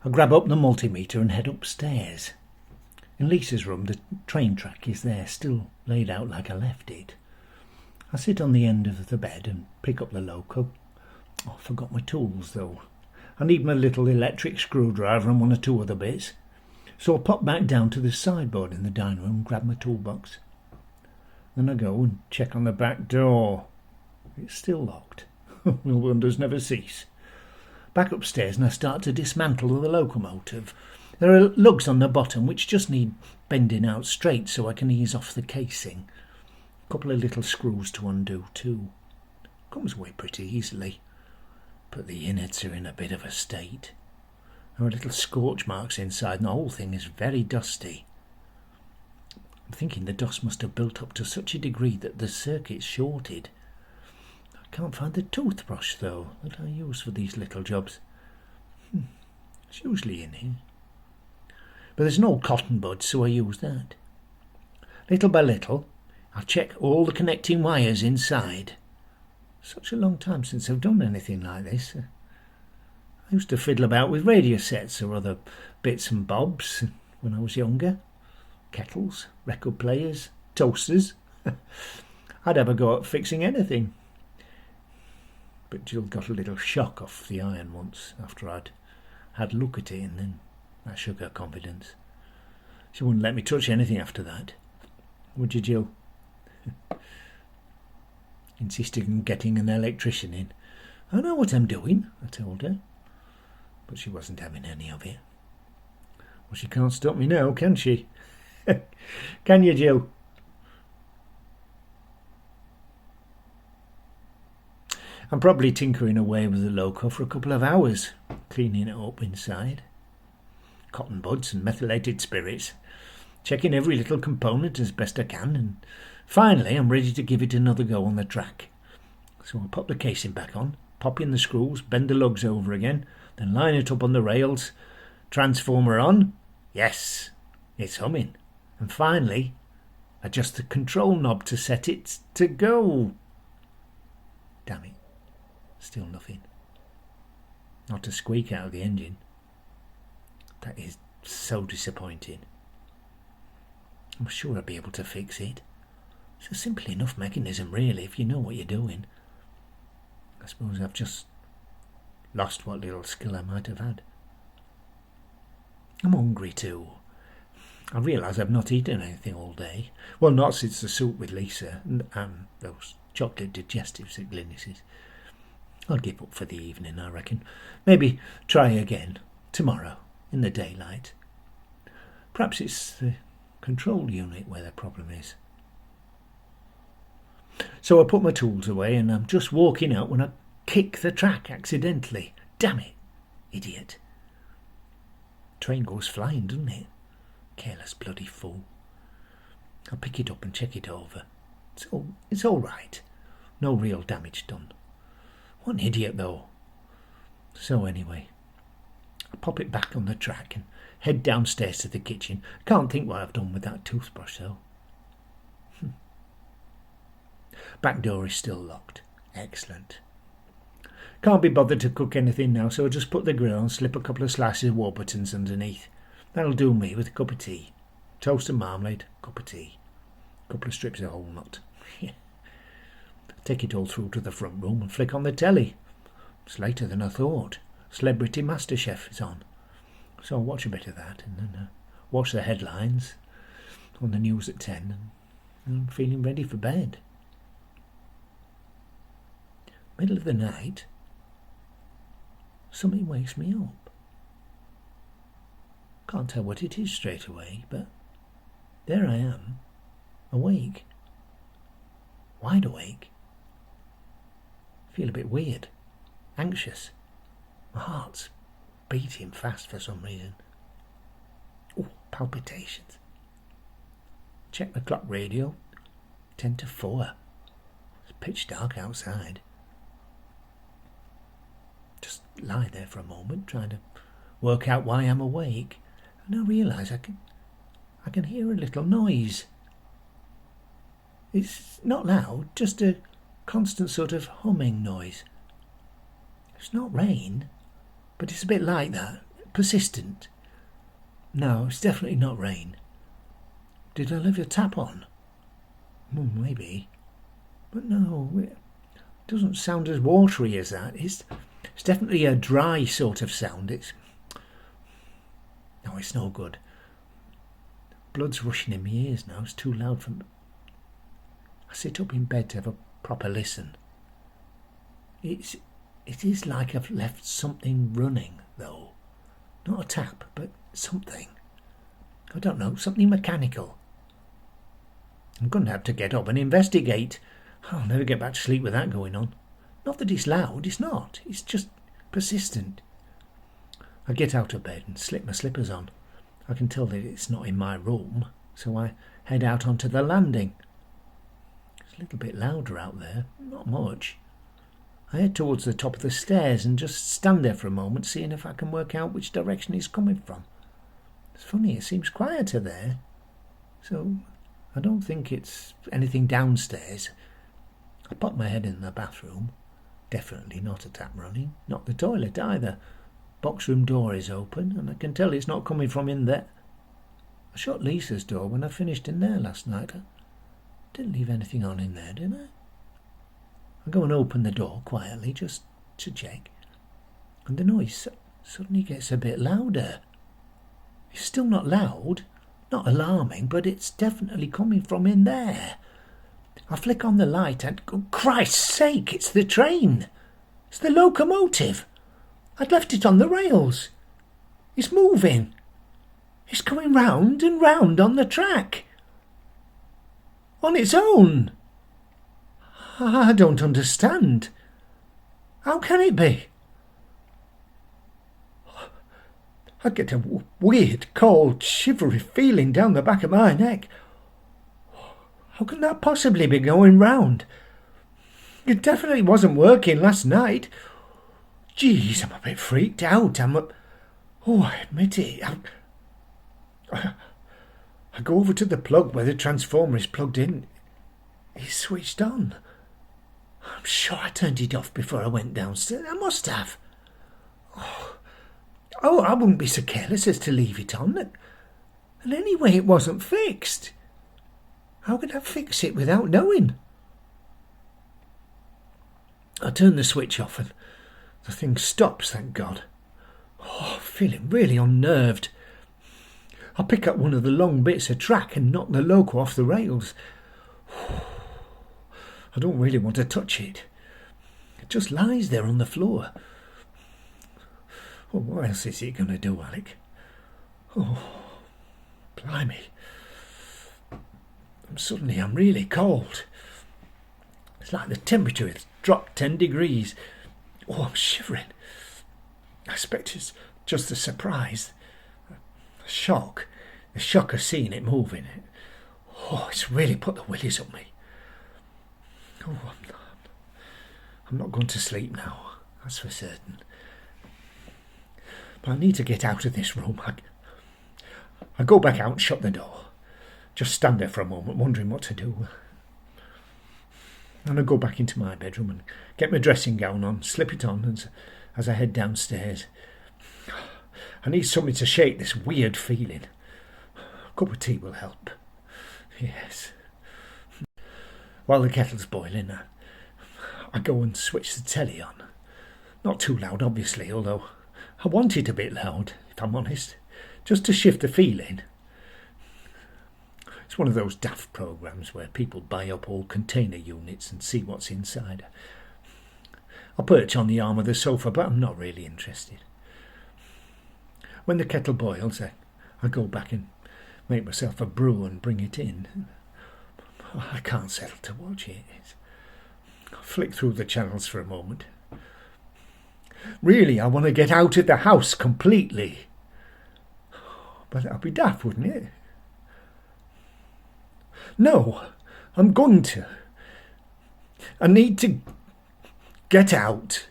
I grab up the multimeter and head upstairs. In Lisa's room, the train track is there, still laid out like I left it. I sit on the end of the bed and pick up the loco. I forgot my tools, though. I need my little electric screwdriver and one or two other bits. So I pop back down to the sideboard in the dining room and grab my toolbox. Then I go and check on the back door. It's still locked. The wonders never cease. Back upstairs and I start to dismantle the locomotive. There are lugs on the bottom which just need bending out straight so I can ease off the casing. A couple of little screws to undo too. Comes away pretty easily. But the innards are in a bit of a state. There are little scorch marks inside and the whole thing is very dusty. I'm thinking the dust must have built up to such a degree that the circuit's shorted. I can't find the toothbrush, though, that I use for these little jobs. It's usually in here. But there's an old cotton bud, so I use that. Little by little, I check all the connecting wires inside. Such a long time since I've done anything like this. I used to fiddle about with radio sets or other bits and bobs when I was younger. Kettles, record players, toasters. I'd have a go at fixing anything. But Jill got a little shock off the iron once after I'd had a look at it, and then that shook her confidence. She wouldn't let me touch anything after that. Would you, Jill? Insisted on getting an electrician in. I know what I'm doing, I told her. But she wasn't having any of it. Well, she can't stop me now, can she? Can you, Jill? I'm probably tinkering away with the loco for a couple of hours, cleaning it up inside. Cotton buds and methylated spirits, checking every little component as best I can, and finally I'm ready to give it another go on the track. So I pop the casing back on, pop in the screws, bend the lugs over again, then line it up on the rails, transformer on. Yes, it's humming. And finally, adjust the control knob to set it to go. Damn it, still nothing. Not a squeak out of the engine. That is so disappointing. I'm sure I'll be able to fix it. It's a simple enough mechanism, really, if you know what you're doing. I suppose I've just lost what little skill I might have had. I'm hungry too. I realise I've not eaten anything all day. Well, not since the soup with Lisa and those chocolate digestives at Glynis's. I'll give up for the evening, I reckon. Maybe try again tomorrow in the daylight. Perhaps it's the control unit where the problem is. So I put my tools away and I'm just walking out when I kick the track accidentally. Damn it, idiot. Train goes flying, doesn't it? Careless bloody fool. I pick it up and check it over. It's all right. No real damage done. What an idiot, though. So anyway, I pop it back on the track and head downstairs to the kitchen. Can't think what I've done with that toothbrush, though. Back door is still locked. Excellent. Can't be bothered to cook anything now, so I just put the grill and slip a couple of slices of Warburtons underneath. That'll do me with a cup of tea. Toast and marmalade, cup of tea. Couple of strips of whole nut. Take it all through to the front room and flick on the telly. It's later than I thought. Celebrity MasterChef is on. So I'll watch a bit of that and then watch the headlines on the news at 10 and I'm feeling ready for bed. Middle of the night, something wakes me up. Can't tell what it is straight away, but there I am, awake, wide awake. Feel a bit weird, anxious. My heart's beating fast for some reason. Oh, palpitations. Check the clock radio, 10 to 4. It's pitch dark outside. Just lie there for a moment, trying to work out why I'm awake, and I realise I can hear a little noise. It's not loud, just a constant sort of humming noise. It's not rain, but it's a bit like that, persistent. No, it's definitely not rain. Did I leave a tap on? Well, maybe. But no, it doesn't sound as watery as that. It's definitely a dry sort of sound. No, it's no good. Blood's rushing in my ears now. It's too loud for me. I sit up in bed to have a proper listen. It is like I've left something running, though. Not a tap, but something. I don't know, something mechanical. I'm going to have to get up and investigate. I'll never get back to sleep with that going on. Not that it's loud, it's not. It's just persistent. I get out of bed and slip my slippers on. I can tell that it's not in my room, so I head out onto the landing. It's a little bit louder out there, not much. I head towards the top of the stairs and just stand there for a moment, seeing if I can work out which direction he's coming from. It's funny, it seems quieter there. So I don't think it's anything downstairs. I pop my head in the bathroom. Definitely not a tap running. Not the toilet either. Box room door is open, and I can tell it's not coming from in there. I shut Lisa's door when I finished in there last night. I didn't leave anything on in there, did I? I go and open the door quietly, just to check. And the noise suddenly gets a bit louder. It's still not loud, not alarming, but it's definitely coming from in there. I flick on the light and, oh, Christ's sake, it's the train. It's the locomotive. I'd left it on the rails. It's moving. It's going round and round on the track. On its own. I don't understand. How can it be? I get a weird, cold, shivery feeling down the back of my neck. How can that possibly be going round? It definitely wasn't working last night. Geez, I'm a bit freaked out. I admit it. I go over to the plug where the transformer is plugged in. It's switched on. I'm sure I turned it off before I went downstairs. I must have. Oh, I wouldn't be so careless as to leave it on. And anyway, it wasn't fixed. How could I fix it without knowing? I turn the switch off and the thing stops, thank God. Feeling really unnerved. I pick up one of the long bits of track and knock the loco off the rails. I don't really want to touch it. It just lies there on the floor. Well, what else is it going to do, Alec? Oh, blimey. I'm really cold. It's like the temperature has dropped 10 degrees. Oh, I'm shivering. I expect it's just a surprise. A shock. The shock of seeing it moving. Oh, it's really put the willies up me. Oh, I'm not going to sleep now, that's for certain. But I need to get out of this room. I go back out and shut the door. Just stand there for a moment, wondering what to do. And I go back into my bedroom and get my dressing gown on, slip it on as I head downstairs. I need something to shake this weird feeling. A cup of tea will help. Yes. While the kettle's boiling, I go and switch the telly on. Not too loud, obviously, although I want it a bit loud, if I'm honest, just to shift the feeling. It's one of those daft programmes where people buy up all container units and see what's inside. I perch on the arm of the sofa, but I'm not really interested. When the kettle boils, I go back and make myself a brew and bring it in. I can't settle to watch it. I flick through the channels for a moment. Really, I want to get out of the house completely. But that'd be daft, wouldn't it? No, I'm going to. I need to get out.